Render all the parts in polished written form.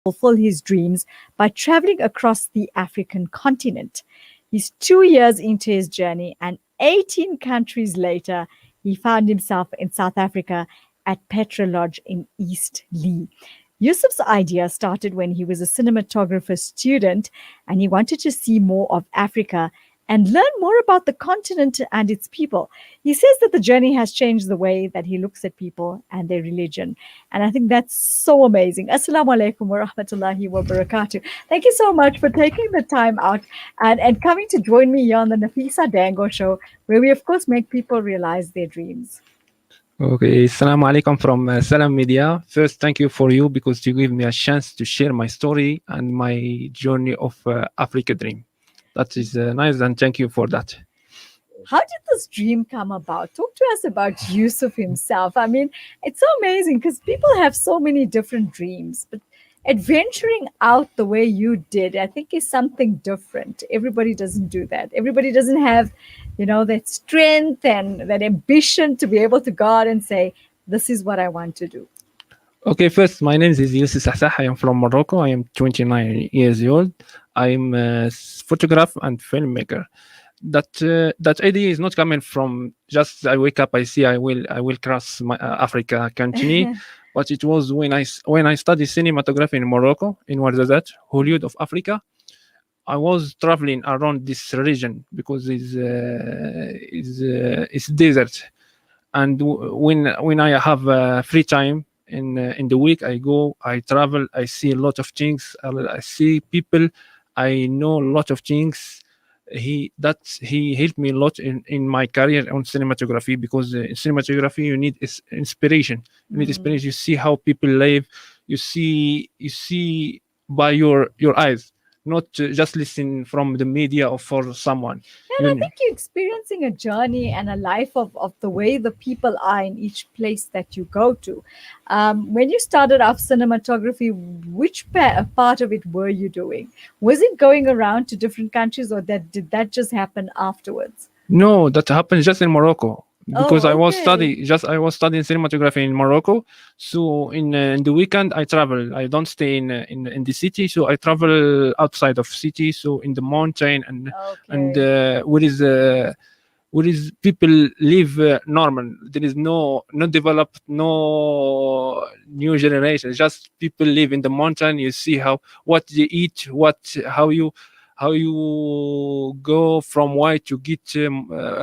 fulfill his dreams by traveling across the African continent. He's 2 years into his journey, and 18 countries later, he found himself in South Africa at Petra Lodge in East Leigh. Youssef's idea started when he was a cinematographer student and he wanted to see more of Africa and learn more about the continent and its people. He says that the journey has changed the way that he looks at people and their religion. And I think that's so amazing. Assalamu alaikum wa rahmatullahi wa barakatuh. Thank you so much for taking the time out and coming to join me here on the Nafeesa Dangor show, where we, of course, make people realize their dreams. Okay, Assalamu alaikum from Salam Media. First, thank you for you because you give me a chance to share my story and my journey of Africa dream. That is nice, and thank you for that. How did this dream come about? Talk to us about Youseff himself. I mean, it's so amazing because people have so many different dreams, but adventuring out the way you did, I think, is something different. Everybody doesn't do that. Everybody doesn't have, that strength and that ambition to be able to go out and say, this is what I want to do. Okay, first, my name is Youseff Sahsah. I am from Morocco. I am 29 years old. I am a photographer and filmmaker. That idea is not coming from just I wake up, I see I will cross my Africa country, but it was when I studied cinematography in Morocco, in Ouarzazate, Hollywood of Africa. I was traveling around this region because it's desert, and when I have free time in the week, I go, I travel, I see a lot of things, I see people, I know a lot of things. He helped me a lot in my career on cinematography because in cinematography you need inspiration. You need inspiration. You see how people live. You see by your eyes, not just listen from the media or for someone. And I think you're experiencing a journey and a life of the way the people are in each place that you go to. When you started off cinematography, which part of it were you doing? Was it going around to different countries, or did that just happen afterwards? No, that happened just in Morocco. Because okay. I was studying cinematography in Morocco. So in the weekend I travel. I don't stay in the city. So I travel outside of city. So in the mountain and where is people live normal. There is no developed, no new generation. Just people live in the mountain. You see what they eat, how you go from white to get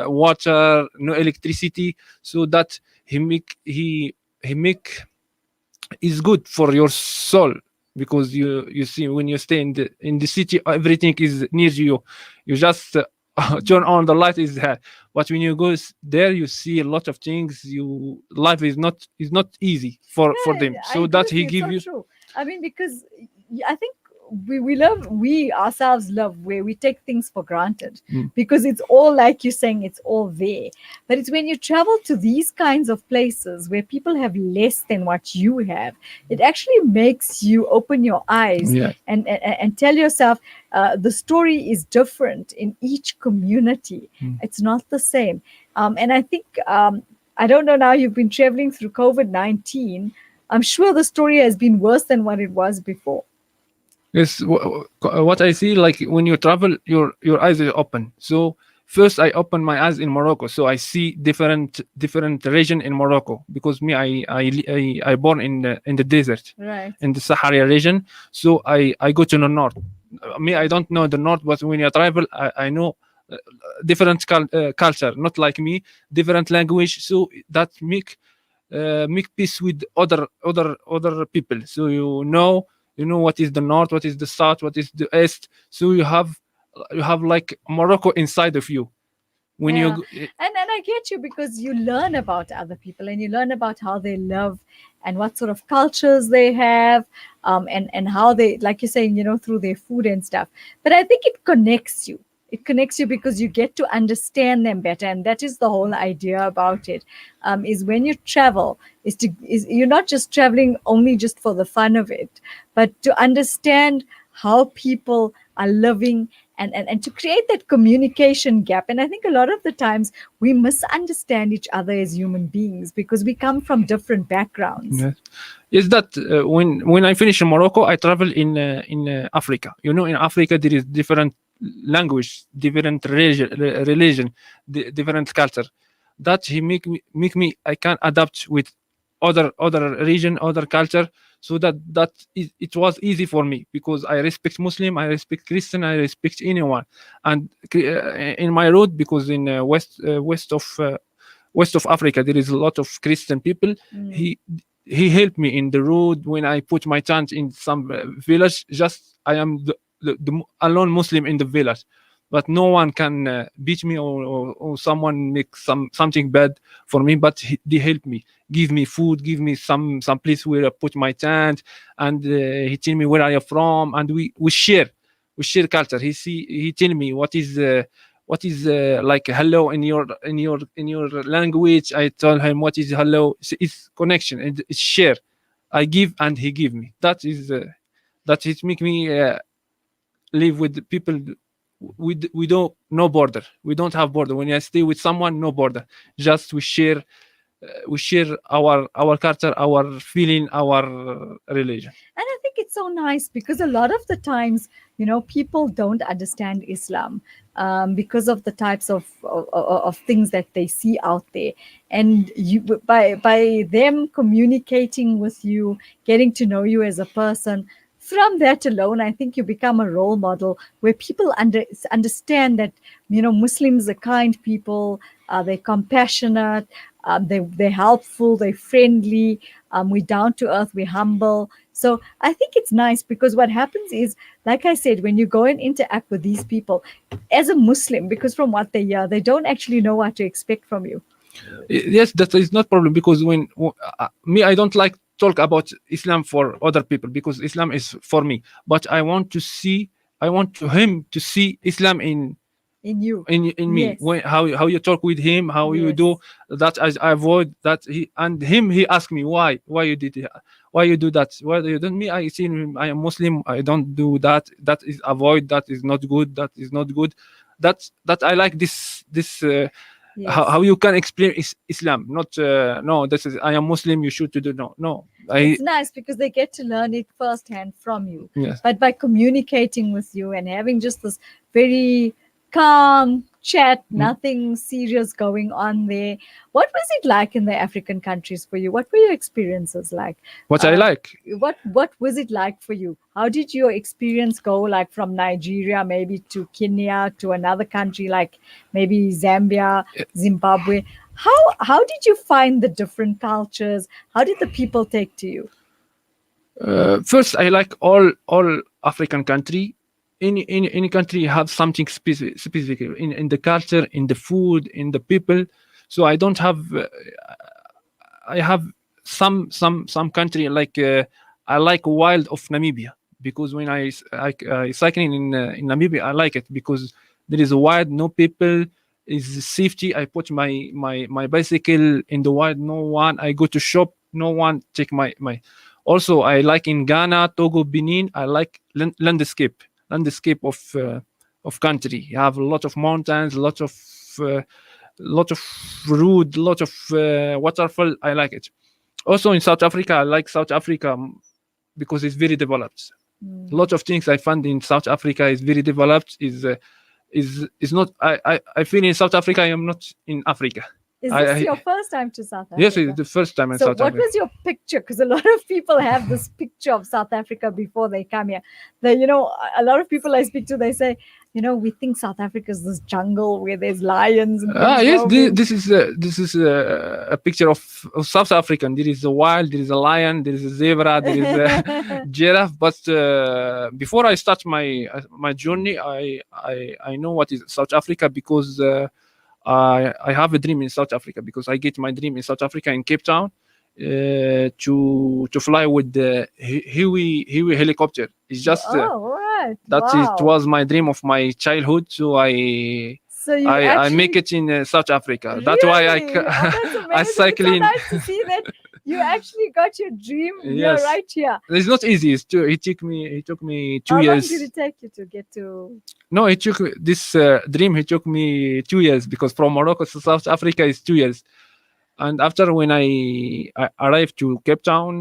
water, no electricity, so that he make is good for your soul, because you see when you stay in the city, everything is near you. You just turn on the light is there, but when you go there, you see a lot of things. Life is not easy for them. So that he give you. True. I mean, because I think we ourselves love where we take things for granted because it's all, like you're saying, it's all there. But it's when you travel to these kinds of places where people have less than what you have, it actually makes you open your eyes and tell yourself the story is different in each community. It's not the same. And I think, I don't know, now you've been traveling through COVID-19. I'm sure the story has been worse than what it was before. Yes, what I see, like when you travel, your eyes are open. So first I open my eyes in Morocco, so I see different region in Morocco, because me I born in the desert, right, in the Sahara region. So I go to the north. Me, I don't know the north, but when I travel, I know different culture, not like me, different language. So that make peace with other people. So you know what is the north, what is the south, what is the east. So you have like Morocco inside of you. When you and I get you, because you learn about other people and you learn about how they love and what sort of cultures they have, and how they, like you're saying, through their food and stuff. But I think it connects you. It connects you because you get to understand them better, and that is the whole idea about it. Is when you travel, you're not just traveling only just for the fun of it, but to understand how people are living and to create that communication gap. And I think a lot of the times we misunderstand each other as human beings because we come from different backgrounds. Yes. Is that when I finish in Morocco, I travel in Africa. You know, in Africa there is different language, different religion, different culture. That he make me I can adapt with other region, other culture. So it was easy for me because I respect Muslim, I respect Christian, I respect anyone. And in my road, because in west of Africa there is a lot of Christian people. He he helped me in the road when I put my tent in some village. Just I am the alone Muslim in the village, but no one can beat me, or someone make something bad for me. But they help me, give me food, give me some place where I put my tent, and he tell me where I am from, and we share culture. He tell me what is like hello in your language. I tell him what is hello. It's connection and it's share. I give and he give me. That it make me live with the people. We don't no border. We don't have border. When I stay with someone, no border. Just we share our culture, our feeling, our religion. And I think it's so nice because a lot of the times, people don't understand Islam because of the types of things that they see out there. And you, by them communicating with you, getting to know you as a person, from that alone, I think you become a role model where people understand that Muslims are kind people, they're compassionate, they're helpful, they're friendly, we're down to earth, we're humble. So I think it's nice because what happens is, like I said, when you go and interact with these people as a Muslim, because from what they hear, they don't actually know what to expect from you. Yes, that is not problem, because when me, I don't like talk about Islam for other people, because Islam is for me. But I want to him to see Islam In you. in me. Yes. When how you talk with him, how you Yes. do that. I avoid that. He asked me why you did it, why you do that, why do you do me. I see him, I am Muslim, I don't do that. That is avoid, that is not good, that is not good. That I like this Yes. how you can explain Islam. Not no, this is I am Muslim, you should to do. No, It's nice because they get to learn it firsthand from you. Yes. But by communicating with you and having just this very calm chat, nothing serious going on there. What was it like in the African countries for you? What were your experiences like? What I like. What was it like for you? How did your experience go, like from Nigeria maybe to Kenya to another country like maybe Zambia, Zimbabwe? How did you find the different cultures? How did the people take to you? First, I like all African country. Any country have something specific in the culture, in the food, in the people. So I don't have. I have some country like I like wild of Namibia, because when I cycling in Namibia, I like it because there is a wild, no people, is safety. I put my bicycle in the wild, no one. I go to shop, no one take my. Also, I like in Ghana, Togo, Benin. I like landscape of country. You have a lot of mountains, lot of road, lot of waterfall. I like it. Also in South Africa, I like South Africa because it's very developed. A lot of things I found in South Africa is very developed. Is not. I feel in South Africa I am not in Africa. Is this your first time to South Africa? Yes, it's the first time in So South what Africa. was your picture? Because a lot of people have this picture of South Africa before they come here. A lot of people I speak to, they say, we think South Africa is this jungle where there's lions and things Yes, roaming. this is a picture of South African. There is a wild, there is a lion, there is a zebra, there is a giraffe. But before I start my journey, I know what is South Africa, because I have a dream in South Africa, because I get my dream in South Africa in Cape Town to fly with the Huey helicopter. It's just right. that Wow. it was my dream of my childhood. So I make it in South Africa. That's why Really? Oh, that's I amazing. cycle It's so in. nice to see that You actually got your dream here, Yes. right here. It's not easy. It took me 2 How long years. did it take you to get to? No, it took this dream. It took me 2 years because from Morocco to South Africa is 2 years. And after when I arrived to Cape Town,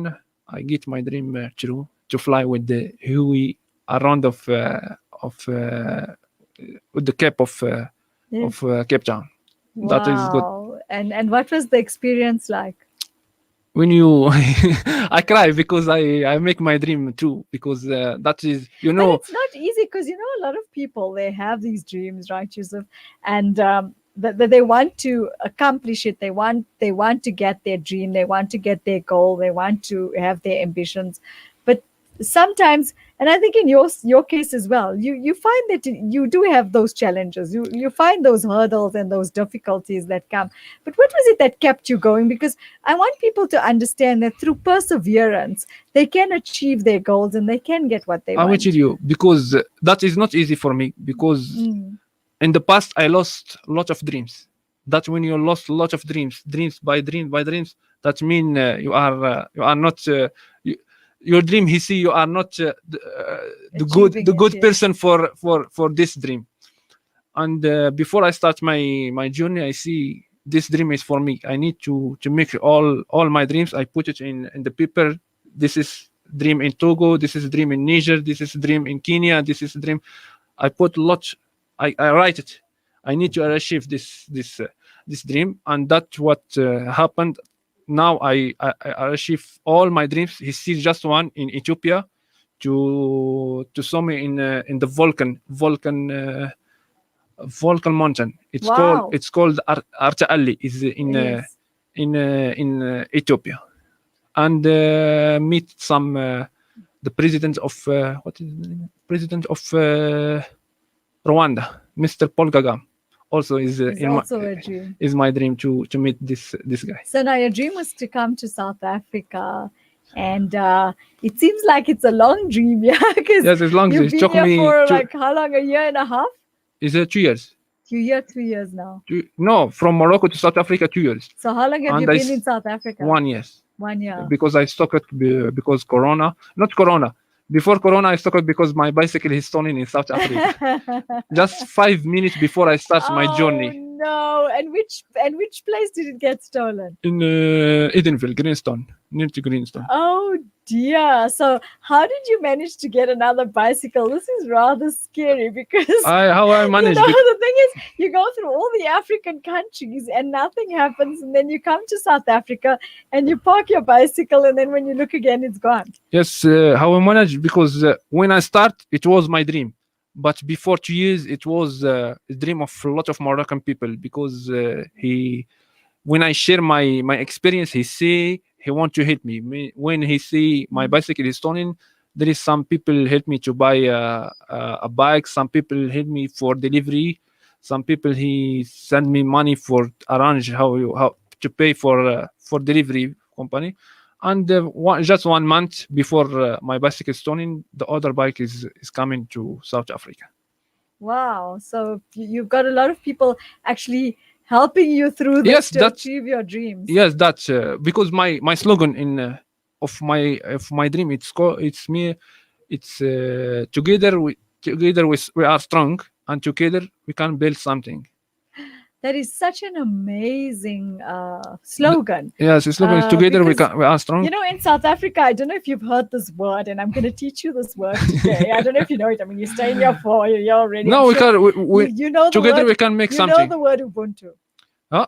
I get my dream true to fly with the Huey around of with the Cape Yes. of Cape Town. That is good. Wow. And what was the experience like? When you I cry because I make my dream true because that is But it's not easy because a lot of people, they have these dreams, right, Youseff, and that they want to accomplish it. They want to get their dream. They want to get their goal. They want to have their ambitions, but sometimes, and I think in your case as well, you find that you do have those challenges. You find those hurdles and those difficulties that come. But what was it that kept you going? Because I want people to understand that through perseverance, they can achieve their goals and they can get what they I will want. tell you because that is not easy for me because Mm. in the past I lost a lot of dreams. That when you lost a lot of dreams by dreams, that mean you are not your dream. He see you are not Achieving the it, good yes. person for this dream. And before I start my journey, I see this dream is for me. I need to make all my dreams. I put it in the paper. This is dream in Togo. This is dream in Niger. This is dream in Kenya. This is dream. I put lot. I write it. I need to achieve this dream, and that's what happened. Now I achieve all my dreams. He sees just one in Ethiopia to show me in the Volcan mountain. Wow. It's called Arta Ali. Is Yes. in Ethiopia, and meet some the president of what is the name? President of Rwanda, Mr. Paul Kagame. Also It's also a dream. is my dream to meet this guy. So now your dream was to come to South Africa, and it seems like it's a long dream, yeah, because Yes, as long as you've it been took here me for like how long? A year and a half? is 2 years. You're here 2 years now. No, from Morocco to South Africa 2 years. So how long have And you been in South Africa? 1 year. 1 year. Because I stuck it because Corona, not Corona. Before Corona, I stuck it because my bicycle is stolen in South Africa. Just 5 minutes before I start my journey Oh no! And which place did it get stolen? in Edenville, Greenstone, near to Greenstone. Oh dear! So how did you manage to get another bicycle? This is rather scary because How I managed? the thing is, you go through all the African countries and nothing happens, and then you come to South Africa and you park your bicycle, and then when you look again, it's gone. Yes, how I managed because when I start, it was my dream. But before 2 years, it was a dream of a lot of Moroccan people because when I share my experience, he say he want to help me. When he see my bicycle is stolen, there is some people help me to buy a bike. Some people help me for delivery. Some people he send me money for arrange how to pay for delivery company. And just 1 month before my bicycle is stolen, the other bike is coming to South Africa. Wow! So you've got a lot of people actually helping you through this Yes, to that's achieve your dreams. yes, that's because my slogan in of my dream it's me it's together we are strong and together we can build something. That is such an amazing slogan. Yes, the slogan is together because, we are strong. In South Africa, I don't know if you've heard this word, and I'm going to teach you this word today. I don't know if you know it. I mean, you stay in your you're already. No, I'm we sure can. We you know the together word, we can make you something. know the word Ubuntu.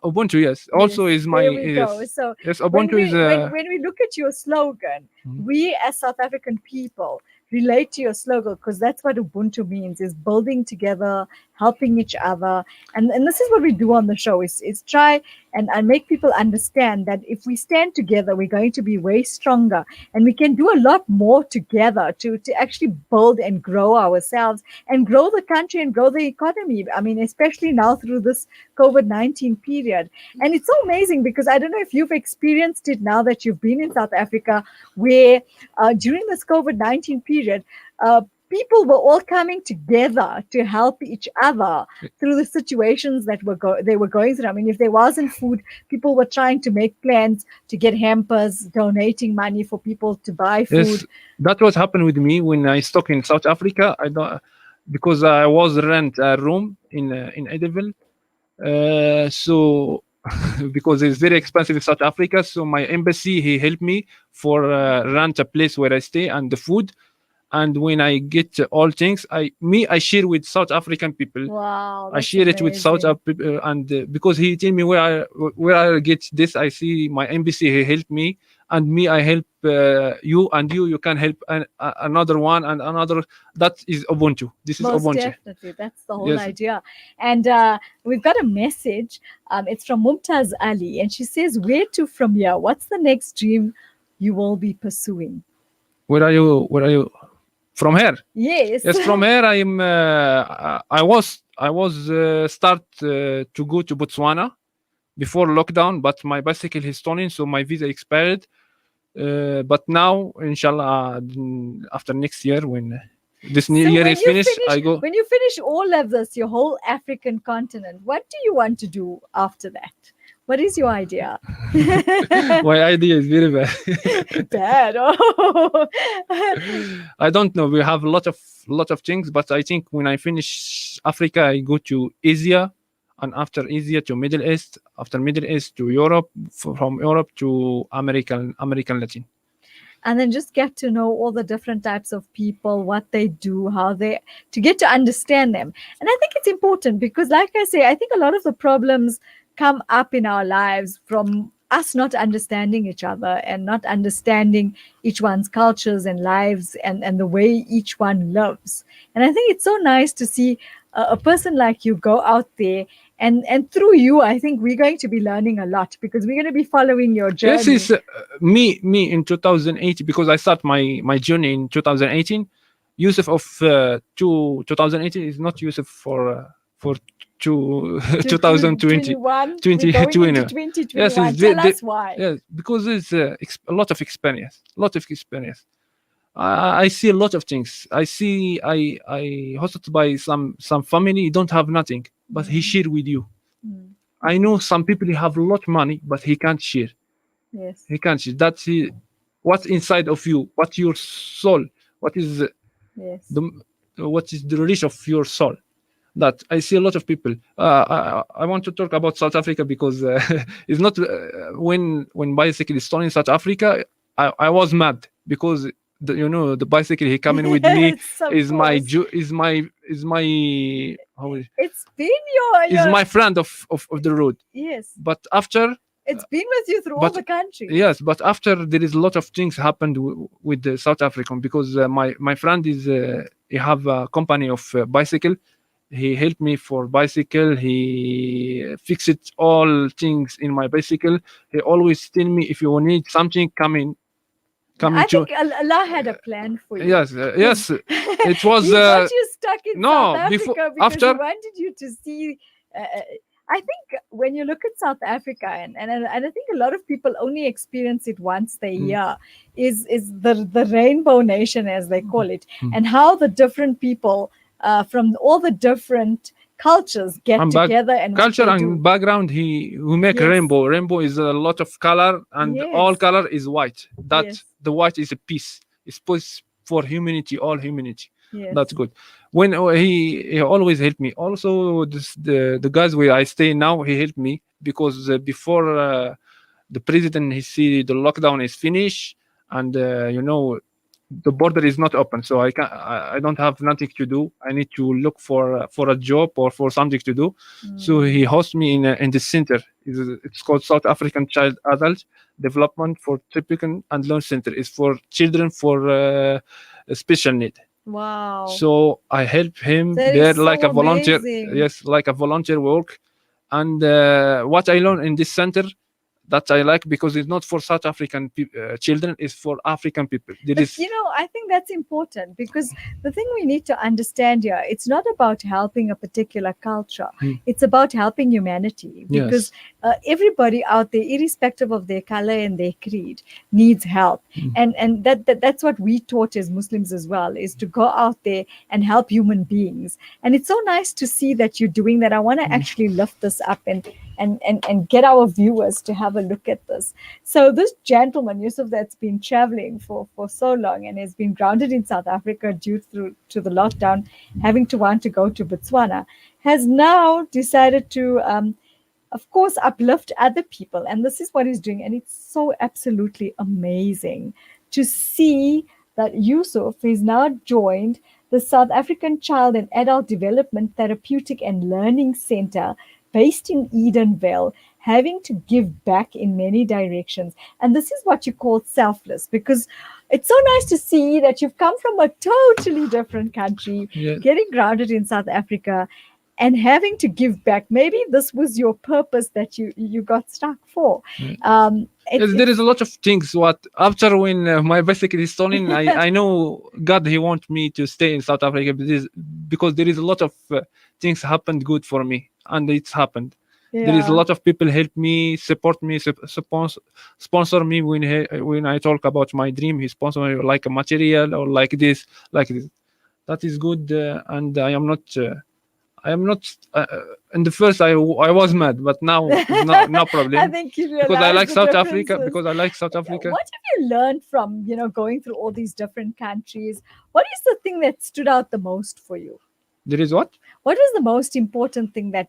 Ubuntu, yes. Also Yes, is my there we go. yes. So Yes, when Ubuntu we, is when we look at your slogan, Mhm. we as South African people relate to your slogan because that's what Ubuntu means, is building together, helping each other. And this is what we do on the show, is try and make people understand that if we stand together, we're going to be way stronger and we can do a lot more together to actually build and grow ourselves and grow the country and grow the economy. I mean, especially now through this COVID-19 period. And it's so amazing because I don't know if you've experienced it now that you've been in South Africa, where during this COVID-19 period, people were all coming together to help each other through the situations that they were going through. I mean, if there wasn't food, people were trying to make plans to get hampers, donating money for people to buy Yes, food. that was happened with me when I stuck in South Africa. I don't because I was rent a room in Edinburgh. So because it's very expensive in South Africa, so my embassy he helped me for rent a place where I stay and the food. And when I get all things, I share with South African people. Wow, I that's share it with South amazing. African people, and because he tell me where I get this, I see my embassy he help me, and me I help you, and you can help another one and another. That is Ubuntu. This is Most Ubuntu. definitely. That's the whole Yes. idea. And we've got a message. It's from Mumtaz Ali. And she says, where to from here? What's the next dream you will be pursuing? Where are you? Where are you? From here? Yes. Yes, from here I am. I was start to go to Botswana before lockdown, but my bicycle is stolen, so my visa expired. But now, inshallah, after next year, when this new So year when is you finished, finish I go. when you finish all of this, your whole African continent, what do you want to do after that? What is your idea? My idea is very bad. Bad. Oh. I don't know. We have a lot of things, but I think when I finish Africa, I go to Asia, and after Asia to Middle East, after Middle East to Europe, from Europe to American Latin. And then just get to know all the different types of people, what they do, how they, to get to understand them. And I think it's important because, like I say, I think a lot of the problems come up in our lives from us not understanding each other and not understanding each one's cultures and lives and the way each one lives. And I think it's so nice to see a person like you go out there, and through you, I think we're going to be learning a lot because we're going to be following your Yes, journey. it's me in 2018 because I start my journey in 2018. Youseff of 2018 is not Youseff for 2020. 21, 2020. we're going into Yes, 2021. Tell us why. yes, because it's a lot of experience. I see a lot of things. I hosted by some family don't have nothing, but he share with you. Mm, I know some people have a lot of money, but he can't share. yes. He can't share. That's what's inside of you. What your soul. What is Yes. what is the release of your soul. That I see a lot of people. I want to talk about South Africa because it's not when bicycle is stolen in South Africa. I was mad because the bicycle he coming with me Yes, of is my course. is my how It's been your is my friend of the road. yes. But after It's been with you through all but the country. yes, but after there is a lot of things happened with the South African because my friend is he have a company of bicycle. He helped me for bicycle. He fixed all things in my bicycle. He always tell me if you need something, come I into. think Allah had a plan for you. Yes, yes. It was He got you stuck in no, South Africa before- because after- he wanted you to see. I think when you look at South Africa, and I think a lot of people only experience it once a year, is the Rainbow Nation, as they call it, and how the different people from all the different cultures get and together and what culture they and do. background. We make Yes. rainbow. Rainbow is a lot of color, and Yes. all color is white. That Yes. the white is a peace. It's supposed for humanity, all humanity. Yes. That's good. When he always helped me. Also, the guys where I stay now, he helped me because before the president he see the lockdown is finished, and the border is not open, so I don't have nothing to do. I need to look for a job or for something to do. So he hosts me in the center. It's called South African Child Adult Development for Typical and Learn Center. It's for children for special need. Wow. So I help him That there is so like a volunteer. amazing. Yes, like a volunteer work. And what I learned in this center, that I like, because it's not for South African children, it's for African people. There But is I think that's important because the thing we need to understand here, it's not about helping a particular culture. It's about helping humanity because yes, everybody out there, irrespective of their color and their creed, needs help. And that's what we taught as Muslims as well, is to go out there and help human beings. And it's so nice to see that you're doing that. I want to actually lift this up and get our viewers to have a look at this. So this gentleman, Youseff, that's been traveling for so long and has been grounded in South Africa due to the lockdown, having to want to go to Botswana, has now decided to, of course, uplift other people. And this is what he's doing. And it's so absolutely amazing to see that Youseff is now joined the South African Child and Adult Development Therapeutic and Learning Center based in Edenvale, having to give back in many directions. And this is what you call selfless, because it's so nice to see that you've come from a totally different country, yes. getting grounded in South Africa and having to give back. Maybe this was your purpose that you got stuck for. Yes, there is a lot of things. What after when my bicycle is stolen, I know God, He wants me to stay in South Africa because there is a lot of things happened good for me, and it's happened. There is a lot of people help me, support me, sponsor me when I talk about my dream. He sponsor me like a material or like this, like this. That is good, and I am not. I am not. In the first, I was mad, but now no problem. I think you realize because I like the South differences. Africa. Because I like South Africa. What have you learned from going through all these different countries? What is the thing that stood out the most for you? There is what? What was the most important thing that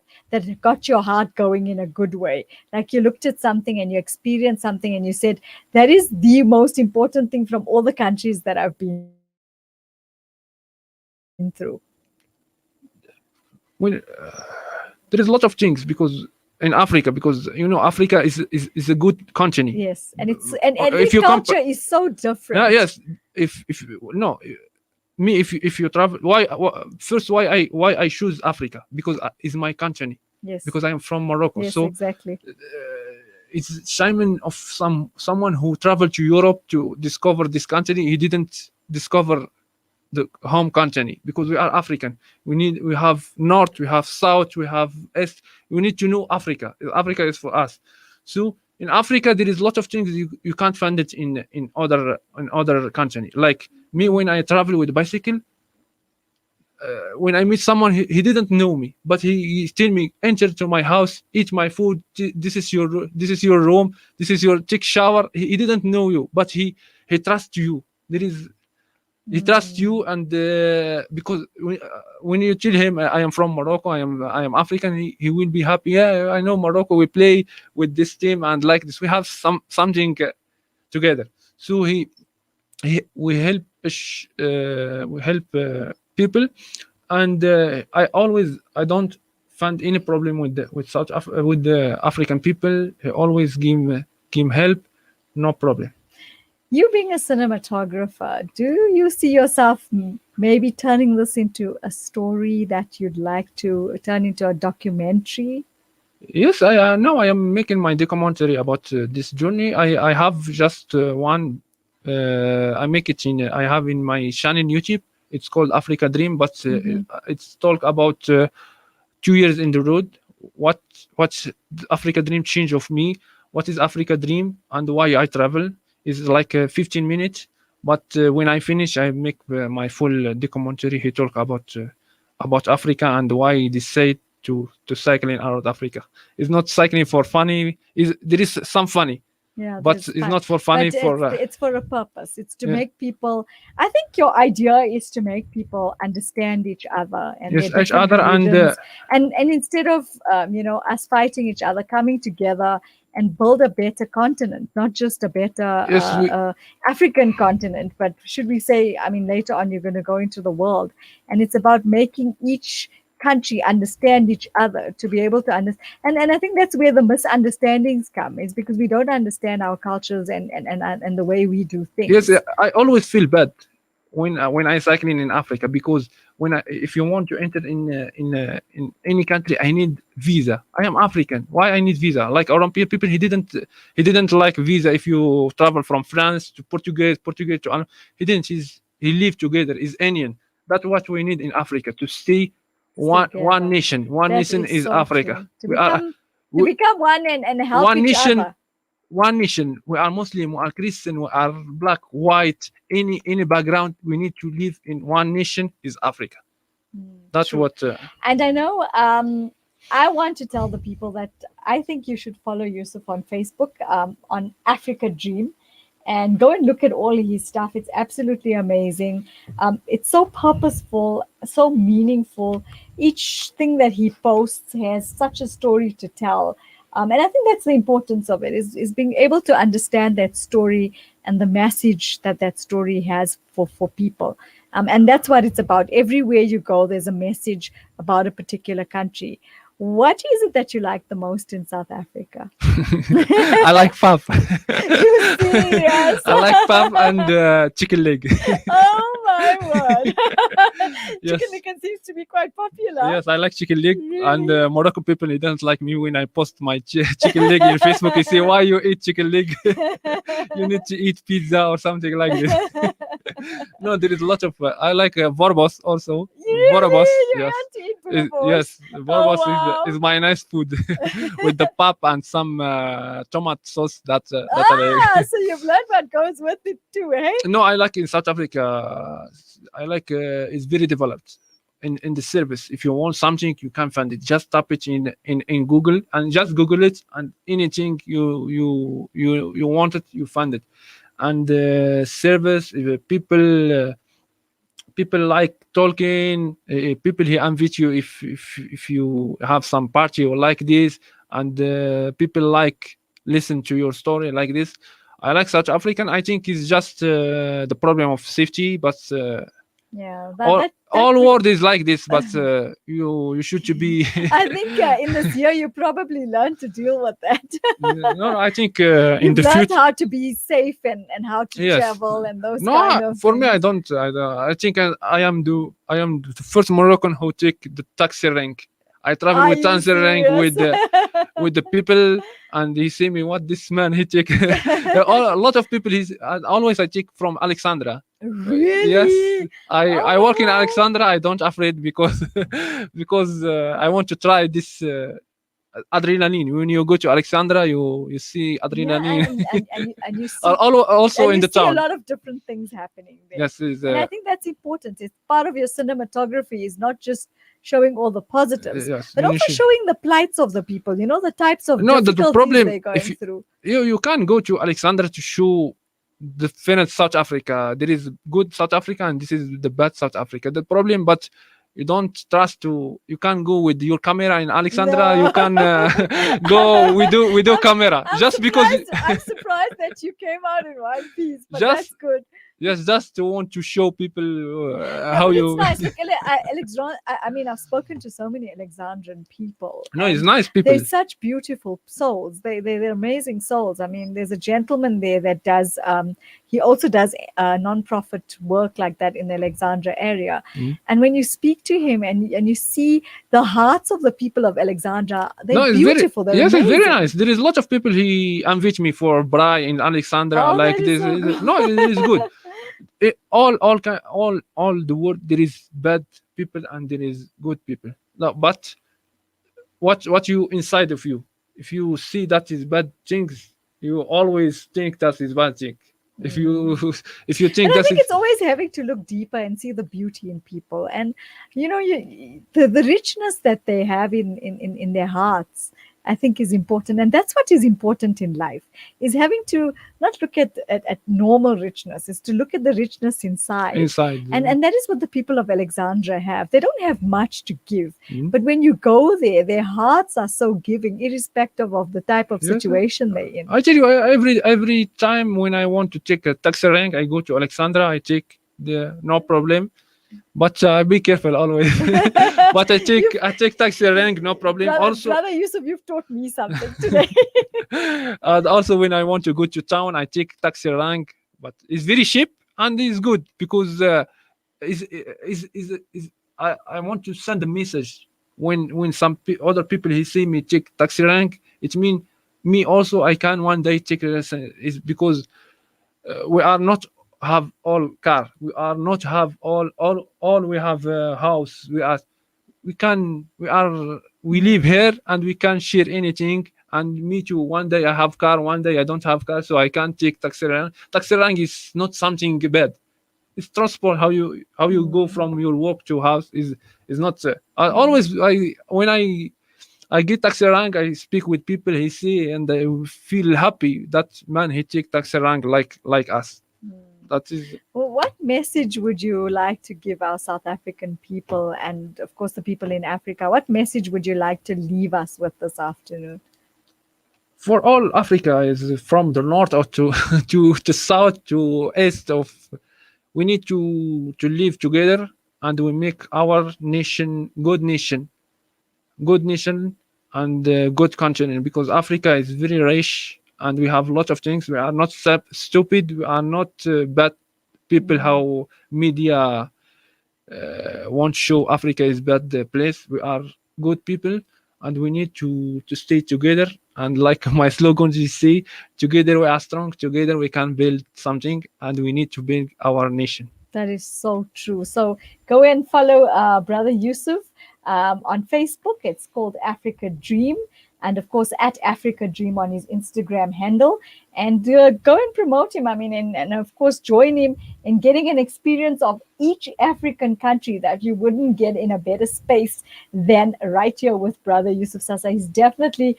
got your heart going in a good way? Like you looked at something and you experienced something and you said, that is the most important thing from all the countries that I've been through. Well, there is a lot of things because in Africa, because Africa is a good continent. Yes, and it's and every if you culture is so different. Yeah, yes. If no, me if you travel, why first why I choose Africa, because it's my country. Yes, because I am from Morocco. Yes, so exactly. It's Simon of someone who traveled to Europe to discover this country. He didn't discover the home country, because we are African. We have north, we have south, we have east. We need to know Africa. Africa is for us. So in Africa there is a lot of things you can't find it in other country. Like me, when I travel with bicycle, when I meet someone, he didn't know me, but he tell me, enter to my house, eat my food. This is your room. This is your take shower. He didn't know you, but he trusts you. He trusts you, and because when you tell him I am from Morocco, I am African, he will be happy. Yeah, I know Morocco. We play with this team and like this. We have something together. So we help people, and I don't find any problem with the African people. He always give help, no problem. You being a cinematographer, do you see yourself maybe turning this into a story that you'd like to turn into a documentary? Yes, I now I am making my documentary about this journey. I have just one. I make it I have in my channel YouTube. It's called Africa Dream, but it's talk about 2 years in the road. What's the Africa Dream change of me? What is Africa Dream and why I travel? Is like 15 minutes. But when I finish, I make my full documentary. He talk about Africa and why he decide to cycling around Africa. It's not cycling for funny. There is some funny. Yeah, but it's not for funny. It's for a purpose. It's to make people. I think your idea is to make people understand each other and each other, and instead of us fighting each other, coming together and build a better continent, not just a better African continent, but should we say? I mean, later on you're going to go into the world, and it's about making each country understand each other, to be able to understand, and I think that's where the misunderstandings come, is because we don't understand our cultures and the way we do things. Yes, I always feel bad when I cycling in Africa, because if you want to enter in any country, I need visa. I am African. Why I need visa? Like European people, he didn't like visa if you travel from France to Portugal to he didn't. He live together. Is Indian. That's what we need in Africa to stay one Together. nation. One That nation is is so Africa. true. We are To we, become one and help one each nation other. one nation. We are Muslim, we are Christian, we are black, white, any background. We need to live in one nation is Africa. That's True. what. And I know I want to tell the people that I think you should follow Youseff on Facebook, on Africa Dream, and go and look at all his stuff. It's absolutely amazing. It's so purposeful, so meaningful. Each thing that he posts has such a story to tell. And I think that's the importance of it, is being able to understand that story and the message that that story has for people. And that's what it's about. Everywhere you go, there's a message about a particular country. What is it that you like the most in South Africa? I like pap. You serious? I like pap and chicken leg. Oh my word! Yes. Chicken licken seems to be quite popular. Yes, I like chicken leg. And Really? Morocco people, they don't like me when I post my chicken leg in Facebook. They say, "Why you eat chicken leg? You need to eat pizza or something like this." No, there is a lot of. I like borbos also. Borbos, Really? You yes. want to eat borbos? Yes, borbos wow. is my nice food with the pap and some tomato sauce. That I. So you've learned what goes with it too, eh? No, I like in South Africa. I like it's very developed in the service. If you want something, you can find it. Just type it in Google and just Google it, and anything you want it, you find it. And service people like talking. People here invite you if you have some party or like this, and people like listen to your story like this. I like South African. I think it's just the problem of safety, but Yeah, all world is like this. But you should to be. I think in this year you probably learned to deal with that. No, I think in You've the learned future. how to be safe and how to Yes. travel and those No, kind of for me, I things. don't. I think I am the first Moroccan who take the taxi rank. I travel Are with you taxi rank serious? with the people, and he see me. What this man he take? A lot of people. Always I take from Alexandra. Really? Yes, I Oh, work in wow. Alexandra. I don't afraid because because I want to try this adrenaline. When you go to Alexandra, you see Yeah, adrenaline. and you see Also and in you the see a town. lot of different things happening there. Yes, is And I think that's important. It's part of your cinematography is not just showing all the positives, yes. but You also should. showing the plights of the people. You know, the types of No, the difficulties problem they're going if through. you can go to Alexandra to show the finished South Africa. There is good South Africa and this is the bad South Africa. The problem, but you don't trust to. You can go with your camera in Alexandra. No. You can go. We do camera I'm just because. I'm surprised that you came out in one piece, but Just that's good. yes, just to want to show people Yeah, how but you. it's nice. Look, I mean, I've spoken to so many Alexandrian people. No, it's and nice people. They're such beautiful souls. They're amazing souls. I mean, there's a gentleman there that does. He also does non-profit work like that in the Alexandria area. Mm. And when you speak to him and you see the hearts of the people of Alexandria, they're No, it's beautiful. They're yes, it's amazing. very nice. There is a lot of people he invite me for braai in Alexandra Oh, like that is this. so good. No, it is good. All the world there is bad people and there is good people. No, but what you inside of you, if you see that is bad things, you always think that is bad thing. If you if you think And I that think is it's always having to look deeper and see the beauty in people, and the richness that they have in their hearts. I think is important, and that's what is important in life. Is having to not look at normal richness, is to look at the richness inside. inside. And that is what the people of Alexandria have. They don't have much to give, Mm. but when you go there, their hearts are so giving, irrespective of the type of Yes, situation they're in. I tell you, every time when I want to take a taxi rank, I go to Alexandra. I take the no problem, but be careful always. But I take taxi rank, no problem. Brother Yusuf, you've taught me something today. And also when I want to go to town, I take taxi rank, but it's very cheap and it's good because I want to send a message when some other people he see me check taxi rank. It mean me also I can one day check this, is because we are not have all car, we are not have all we have house, we live here and we can share anything. And me too, one day I have car, one day I don't have car, so I can't take taxi rank. Taxi rank is not something bad. It's transport. How you go from your work to house is not I always I when I get taxi rank, I speak with people he see and I feel happy that man he take taxi rank like us. That is Well, what message would you like to give our South African people and, of course, the people in Africa? What message would you like to leave us with this afternoon? for all Africa, is from the north or to to the south to east of. We need to live together and we make our nation good nation and good continent, because Africa is very rich and we have a lot of things. We are not stupid. We are not bad people. How media won't show Africa is bad place. We are good people, and we need to stay together. And like my slogan is say, together we are strong. Together we can build something, and we need to build our nation. That is so true. So go and follow Brother Youseff on Facebook. It's called Africa Dream. And of course, at Africa Dream on his Instagram handle. And go and promote him. I mean, and of course, join him in getting an experience of each African country that you wouldn't get in a better space than right here with Brother Youseff Sahsah. He's definitely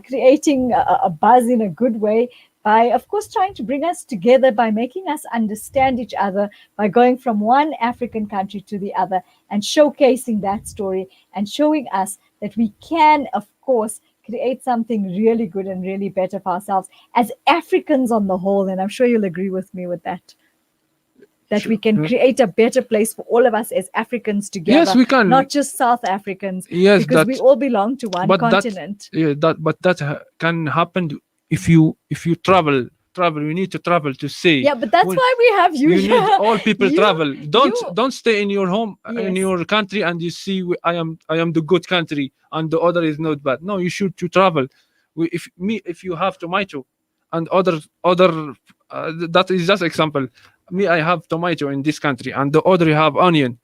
creating a buzz in a good way by, of course, trying to bring us together, by making us understand each other, by going from one African country to the other and showcasing that story and showing us that we can, of course, create something really good and really better for ourselves as Africans on the whole. And I'm sure you'll agree with me with that. That we can create a better place for all of us as Africans together. Yes, we can. Not just South Africans. Yes, because we all belong to one continent. Can happen if you travel. You need to travel to see. Yeah, but that's why we have you. You need all people travel. Don't you- don't stay in your home in Yes. your country and you see I am the good country and the other is not bad. No, you should to travel. If you have tomato and other that is just example. Me, I have tomato in this country and the other you have onion.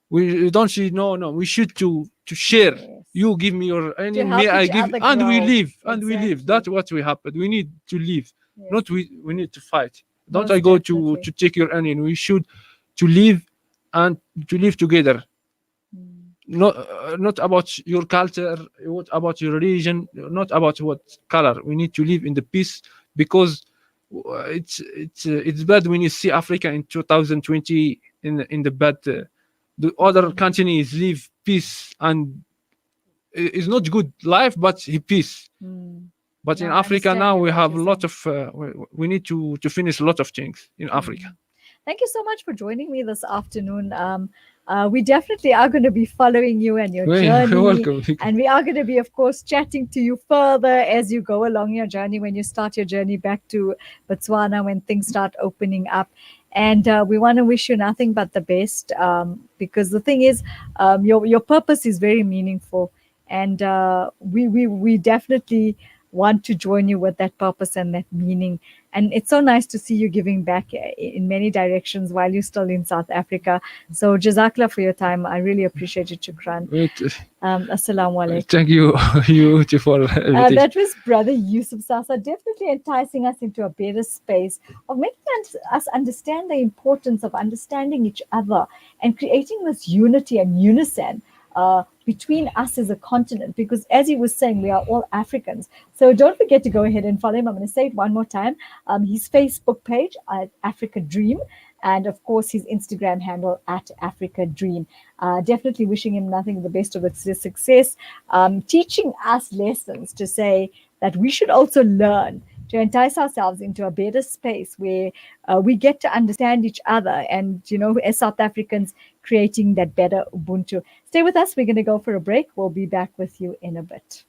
We don't see. No, we should to share. Yes. You give me your onion, help me I each give, other and we grow. live, Exactly. That's what we happen. We need to live, Yes. not we need to fight. Don't Most I go definitely. to take your onion? We should to live and to live together. Not about your culture, what about your religion, not about what color. We need to live in the peace, because it's bad when you see Africa in 2020 in the bad. The other countries live peace and it's not good life, but peace. But No, in I Africa understand now you we what have a you're lot of we need to finish a lot of things in Africa. Thank you so much for joining me this afternoon. We definitely are going to be following you and your You're journey. welcome. And we are going to be, of course, chatting to you further as you go along your journey, when you start your journey back to Botswana, when things start opening up. And we want to wish you nothing but the best, because the thing is, your purpose is very meaningful. And we definitely want to join you with that purpose and that meaning. And it's so nice to see you giving back in many directions while you're still in South Africa. So Jazakallah for your time. I really appreciate it, Shukran. Assalamu alaikum. Thank you, you too, for invitation. That was Brother Youseff Sahsah, definitely enticing us into a better space of making us understand the importance of understanding each other and creating this unity and unison between us as a continent. Because as he was saying, we are all Africans. So don't forget to go ahead and follow him. I'm going to say it one more time. His Facebook page at Africa Dream, and of course his Instagram handle at Africa Dream. Definitely wishing him nothing but the best of success, teaching us lessons to say that we should also learn to entice ourselves into a better space where we get to understand each other, and as South Africans, creating that better Ubuntu. Stay with us. We're going to go for a break. We'll be back with you in a bit.